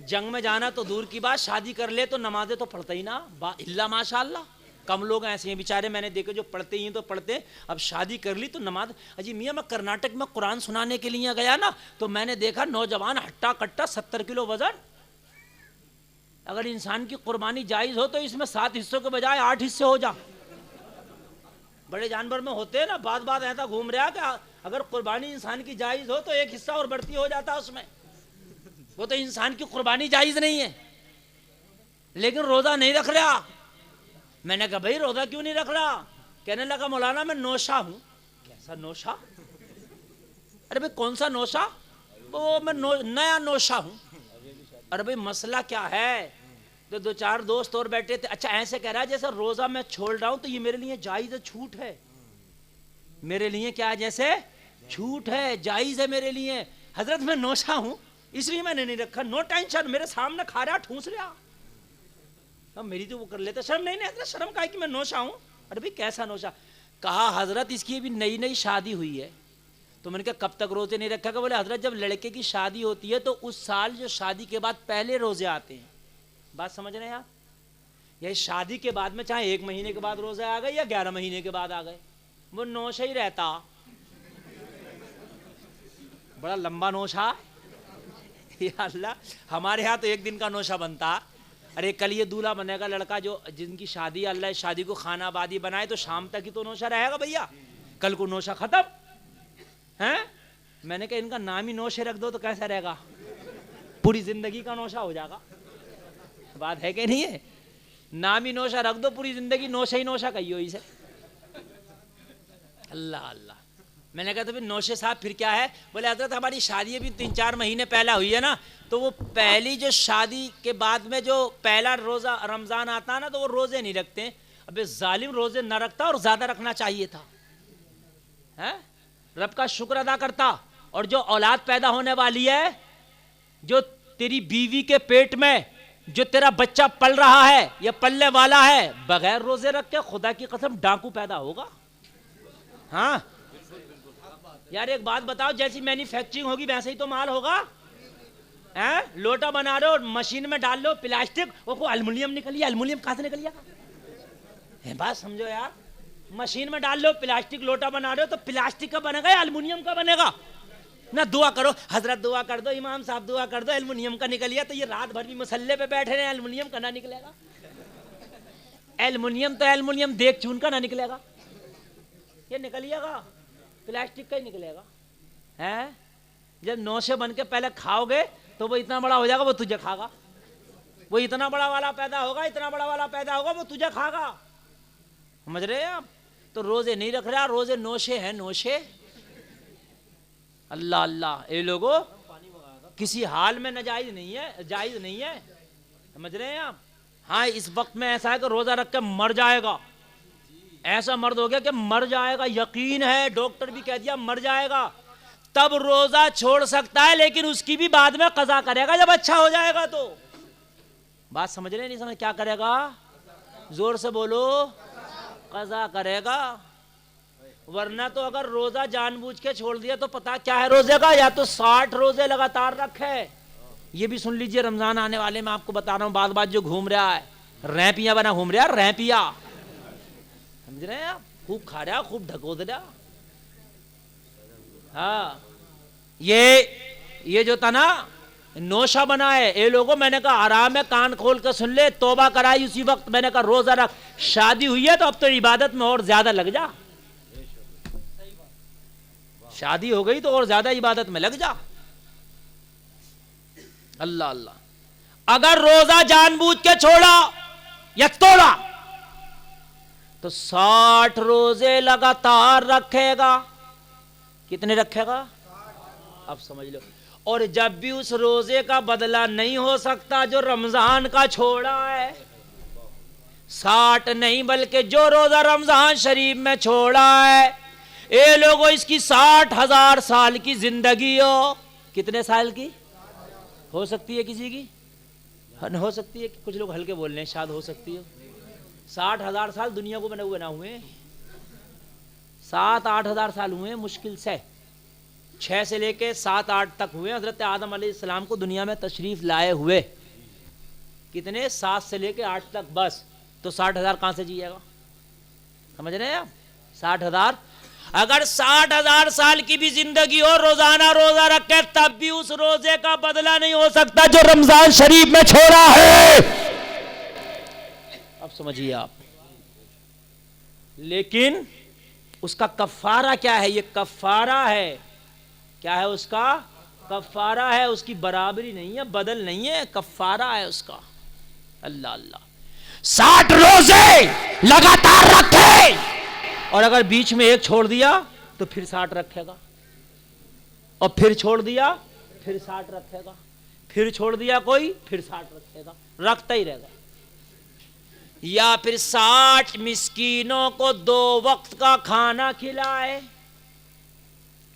جنگ میں جانا تو دور کی بات، شادی کر لے تو نمازیں تو پڑھتا ہی نا الا ماشاء اللہ. کم لوگ ایسے ہیں بیچارے میں نے دیکھے جو پڑھتے ہی تو پڑھتے، اب شادی کر لی تو نماز. اجی میاں میں کرناٹک میں قرآن سنانے کے لیے گیا نا تو میں نے دیکھا نوجوان ہٹا کٹا 70 کلو وزن. اگر انسان کی قربانی جائز ہو تو اس میں 7 حصوں کے بجائے 8 حصے ہو جا. بڑے جانور میں ہوتے ہیں نا، بات ایسا گھوم رہا کہ اگر قربانی انسان کی جائز ہو تو 1 حصہ اور بڑھتی ہو جاتا اس میں. وہ تو انسان کی قربانی جائز نہیں ہے لیکن روزہ نہیں رکھ رہا. میں نے کہا بھائی روزہ کیوں نہیں رکھ رہا؟ کہنے لگا مولانا میں نوشا ہوں. کیسا نوشا؟ ارے بھائی کون سا نوشا؟ وہ میں نیا نوشا ہوں. ارے بھائی مسئلہ کیا ہے؟ تو 2-4 دوست اور بیٹھے تھے. اچھا ایسے کہہ رہا ہے جیسے روزہ میں چھوڑ رہا ہوں تو یہ میرے لیے جائز ہے چھوٹ ہے؟ میرے لیے کیا جیسے چھوٹ ہے جائز ہے میرے لیے. حضرت میں نوشا ہوں اس لیے میں نے نہیں رکھا. نو ٹینشن، میرے سامنے کھا رہا ٹھونس رہا. اب میری تو وہ کر لیتا. شرم نہیں حضرت، شرم کا ہے کہ میں نوشا ہوں. ارے بھائی کیسا نوشا؟ کہا حضرت اس کی ابھی نئی شادی ہوئی ہے. تو میں نے کہا کب تک روزے نہیں رکھا گا؟ بولے حضرت جب لڑکے کی شادی ہوتی ہے تو اس سال جو شادی کے بعد پہلے روزے آتے ہیں. بات سمجھ رہے ہیں آپ؟ یہ شادی کے بعد میں چاہے 1 مہینے کے بعد روزے آ گئے یا 11 مہینے کے بعد آ گئے وہ نوشا ہی رہتا. بڑا لمبا نوشا. یا اللہ ہمارے ہاں تو 1 دن کا نوشا بنتا. ارے کل یہ دولہا بنے گا لڑکا جو جن کی شادی ہے، اللہ اس شادی کو خانہ آبادی بنائے تو شام تک ہی تو نوشا رہے گا بھیا. کل کو نوشا ختم ہیں. میں نے کہا ان کا نام ہی نوشے رکھ دو تو کیسا رہے گا؟ پوری زندگی کا نوشا ہو جائے گا. بات ہے کہ نہیں ہے؟ نام ہی نوشا رکھ دو، پوری زندگی نوشا ہی نوشا کہیو اسے. اللہ اللہ. میں نے کہا تو پھر نوشے صاحب پھر کیا ہے؟ بولے حضرت ہماری شادی ابھی 3-4 مہینے پہلا ہوئی ہے نا تو وہ پہلی جو شادی کے بعد میں جو پہلا روزہ رمضان آتا ہے نا تو وہ روزے نہیں رکھتے. ابے ظالم روزے نہ رکھتا اور زیادہ رکھنا چاہیے تھا. رب کا شکر ادا کرتا. اور جو اولاد پیدا ہونے والی ہے، جو تیری بیوی کے پیٹ میں جو تیرا بچہ پل رہا ہے یا پلنے والا ہے، بغیر روزے رکھ کے خدا کی قسم ڈاکو پیدا ہوگا. ہاں یار ایک بات بتاؤ، جیسی مینوفیکچرنگ ہوگی ویسے ہی تو مال ہوگا. لوٹا بنا رہے ہو مشین میں ڈال لو پلاسٹک، وہ الومینیم نکلی. الومینیم کہاں سے نکل گیا؟ بات سمجھو یار. مشین میں ڈال لو پلاسٹک، لوٹا بنا رہے ہو تو پلاسٹک کا بنے گا یا الومینیم کا بنے گا؟ نہ دعا کرو حضرت دعا کر دو، امام صاحب دعا کر دو، الومینیم کا نکل گیا تو یہ رات بھر بھی مسلے پہ بیٹھے رہے الومینیم کا نہ نکلے گا. الومینیم تو الومینیم دیکھ چون کا نہ نکلے گا. یہ نکلیے گا پلاسٹک کا ہی نکلے گا. جب نوشے بن کے پہلے کھاؤ گے تو وہ اتنا بڑا ہو جائے گا وہ تجھے کھا گا. وہ اتنا بڑا والا پیدا ہوگا، اتنا بڑا والا پیدا ہوگا وہ تجھے کھا گا. سمجھ رہے ہیں آپ؟ تو روزے نہیں رکھ رہا، روزے نوشے ہیں نوشے. اللہ اللہ. اے لوگو کسی حال میں ناجائز نہیں ہے، جائز نہیں ہے. سمجھ رہے ہیں آپ؟ ہاں اس وقت میں ایسا ہے کہ روزہ رکھ کے مر جائے گا. ایسا مرد ہو گیا کہ مر جائے گا، یقین ہے، ڈاکٹر بھی کہہ دیا مر جائے گا، تب روزہ چھوڑ سکتا ہے لیکن اس کی بھی بعد میں قضا کرے گا جب اچھا ہو جائے گا. تو بات سمجھ رہے نہیں؟ سمجھ کیا کرے گا؟ زور سے بولو. قضا کرے گا. ورنہ تو اگر روزہ جان بوجھ کے چھوڑ دیا تو پتا کیا ہے روزے کا؟ یا تو 60 روزے لگاتار رکھے. یہ بھی سن لیجئے رمضان آنے والے میں آپ کو بتا رہا ہوں بات جو گھوم رہا ہے ریپیاں بنا گھوم رہا ہے ریپیا. سمجھ رہے ہیں آپ؟ خوب کھا رہا خوب ڈھکود رہا. ہاں یہ جو تھا نا نوشا بنا ہے. اے لوگوں میں نے کہا آرام ہے، کان کھول کے سن لے. توبہ کرائی اسی وقت. میں نے کہا روزہ رکھ. شادی ہوئی ہے تو اب تو عبادت میں اور زیادہ لگ جا. شادی ہو گئی تو اور زیادہ عبادت میں لگ جا. اللہ اللہ. اگر روزہ جان بوجھ کے چھوڑا یا توڑا تو 60 روزے لگاتار رکھے گا. کتنے رکھے گا؟ اب سمجھ لو. اور جب بھی اس روزے کا بدلہ نہیں ہو سکتا جو رمضان کا چھوڑا ہے، 60 نہیں بلکہ جو روزہ رمضان شریف میں چھوڑا ہے، اے لوگوں اس کی 60,000 سال کی زندگی ہو. کتنے سال کی ہو سکتی ہے کسی کی؟ ہو سکتی ہے. کچھ لوگ ہلکے بول رہے ہیں شاید ہو سکتی ہے. 60,000 سال دنیا کو بنے ہوئے نہ ہوئے، 7-8 ہزار سال ہوئے مشکل سے. 6 سے لے کے 7-8 تک ہوئے حضرت آدم علیہ السلام کو دنیا میں تشریف لائے ہوئے. کتنے 7 سے لے کے 8 تک بس, تو 60,000 کہاں سے جیے گا؟ سمجھ رہے ہیں آپ؟ 60,000, اگر 60,000 سال کی بھی زندگی ہو, روزانہ روزہ رکھے تب بھی اس روزے کا بدلہ نہیں ہو سکتا جو رمضان شریف میں چھوڑا ہے. اب سمجھیے آپ. لیکن اس کا کفارہ کیا ہے؟ یہ کفارہ ہے. کیا ہے اس کا؟ کفارہ ہے. اس کی برابری نہیں ہے, بدل نہیں ہے, کفارہ ہے اس کا. اللہ اللہ. 60 روزے لگاتار رکھے, اور اگر بیچ میں ایک چھوڑ دیا تو پھر 60 رکھے گا, اور پھر چھوڑ دیا پھر 60 رکھے گا, پھر چھوڑ دیا کوئی پھر 60 رکھے گا, رکھتا ہی رہے گا. یا پھر 60 مسکینوں کو 2 وقت کا کھانا کھلائے.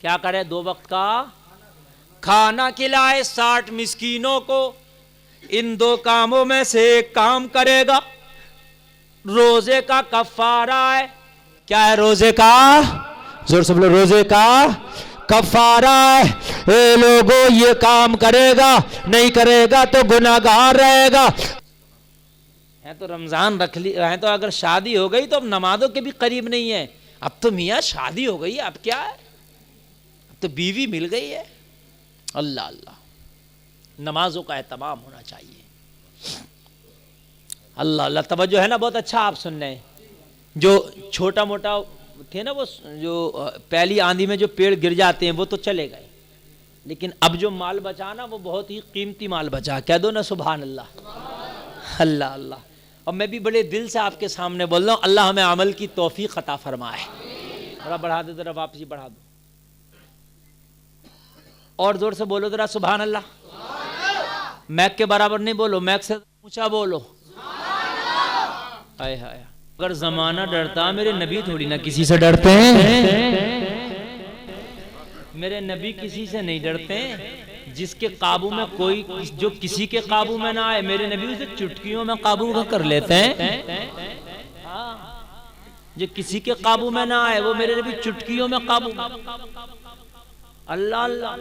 کیا کرے؟ 2 وقت کا کھانا کھلائے 60 مسکینوں کو. ان 2 کاموں میں سے ایک کام کرے گا, روزے کا کفارہ ہے. کیا ہے روزے کا؟ زور سے بولو, روزے کا کفارہ ہے. اے لوگو یہ کام کرے گا, نہیں کرے گا تو گناہگار رہے گا. ہے تو رمضان رکھ لی ہے, تو اگر شادی ہو گئی تو اب نمازوں کے بھی قریب نہیں ہے. اب تو میاں شادی ہو گئی, اب کیا ہے, اب تو بیوی مل گئی ہے. اللہ اللہ. نمازوں کا اہتمام ہونا چاہیے. اللہ اللہ. توجہ ہے نا, بہت اچھا آپ سن رہے ہیں. جو چھوٹا موٹا تھے نا, وہ جو پہلی آندھی میں جو پیڑ گر جاتے ہیں وہ تو چلے گئے, لیکن اب جو مال بچا نا وہ بہت ہی قیمتی مال بچا. کہہ دو نا سبحان اللہ. اللہ اللہ. اور میں بھی بڑے دل سے آپ کے سامنے بول رہا ہوں, اللہ ہمیں عمل کی توفیق عطا فرمائے. ذرا بڑھا دو, ذرا واپسی بڑھا دو, اور زور سے بولو ذرا سبحان اللہ. میک کے برابر نہیں بولو, میک سے اونچا بولو. ہائے ہائے. اگر زمانہ ڈرتا, میرے نبی تھوڑی نہ کسی سے ڈرتے ہیں. میرے نبی کسی سے نہیں ڈرتے. جس کے قابو میں کوئی, جو کسی کے قابو میں نہ آئے, میرے نبی اسے چٹکیوں میں قابو کر لیتے ہیں. جو کسی کے قابو میں نہ آئے وہ میرے نبی چٹکیوں میں قابو. اللہ اللہ.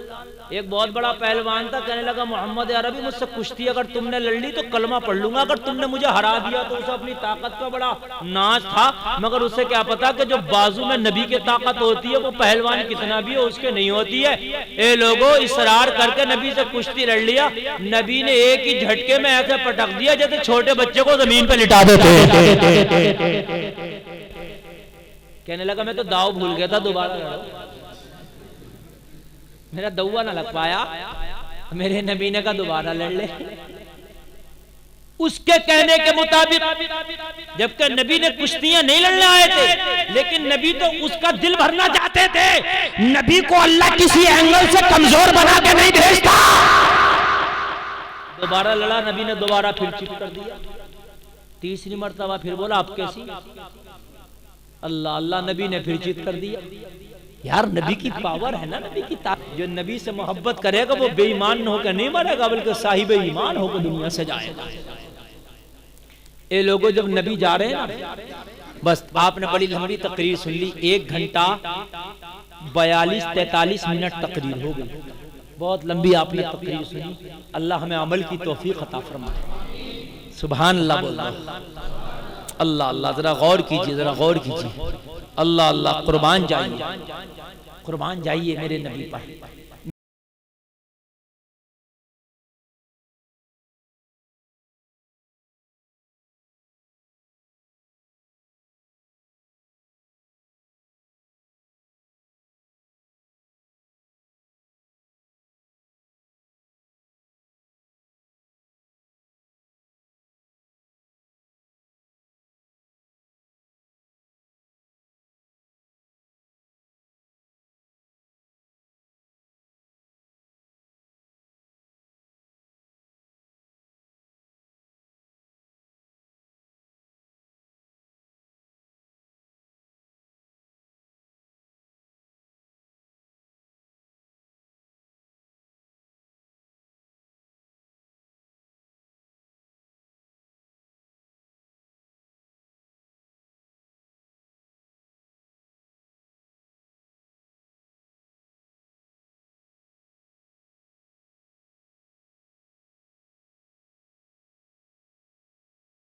ایک بہت بڑا پہلوان تھا, کہنے لگا محمد عربی مجھ سے کشتی اگر تم نے لڑ لی تو کلمہ پڑھ لوں گا, اگر تم نے مجھے ہرا دیا تو اسے اپنی طاقت کا بڑا ناز تھا, مگر اسے کیا پتا کہ جو بازو میں نبی کی طاقت ہوتی ہے وہ پہلوان کتنا بھی ہو اس کے نہیں ہوتی ہے. اے لوگو, اصرار کر کے نبی سے کشتی لڑ لیا. نبی نے ایک ہی جھٹکے میں ایسے پٹک دیا جیسے چھوٹے بچے کو زمین پہ لٹا دیتے. کہنے لگا میں تو داؤ بھول گیا تھا, دوبارہ لڑو. میرا دوا نہ لگ پایا. میرے نبی نے کہا دوبارہ لڑ لے. اس کے کہنے کے مطابق جبکہ نبی نے کشتیاں نہیں لڑنے آئے تھے, لیکن نبی تو اس کا دل بھرنا چاہتے تھے. نبی کو اللہ کسی اینگل سے کمزور بنا کے نہیں بھیجتا. دوبارہ لڑا, نبی نے دوبارہ پھر چپ کر دیا. تیسری مرتبہ پھر بولا اب کیسی. اللہ اللہ. نبی نے پھر چپ کر دیا. یار نبی کی پاور ہے نا, نبی کی طاقت. جو نبی سے محبت کرے گا وہ بے ایمان ہو کے نہیں مرے گا, بلکہ صاحب ایمان ہو کے دنیا سے جائے گا. اے لوگوں, جب نبی جا رہے ہیں نا, بس آپ نے بڑی لمبی تقریر سن لی, 1 گھنٹہ 42-43 منٹ تقریر ہو گئی. بہت لمبی آپ نے تقریر سنی. اللہ ہمیں عمل کی توفیق عطا فرمائے. سبحان اللہ بول رہا. اللہ اللہ. ذرا غور کیجئے, ذرا غور کیجئے. اللہ اللہ. قربان جائیے, قربان جائیے میرے نبی پر.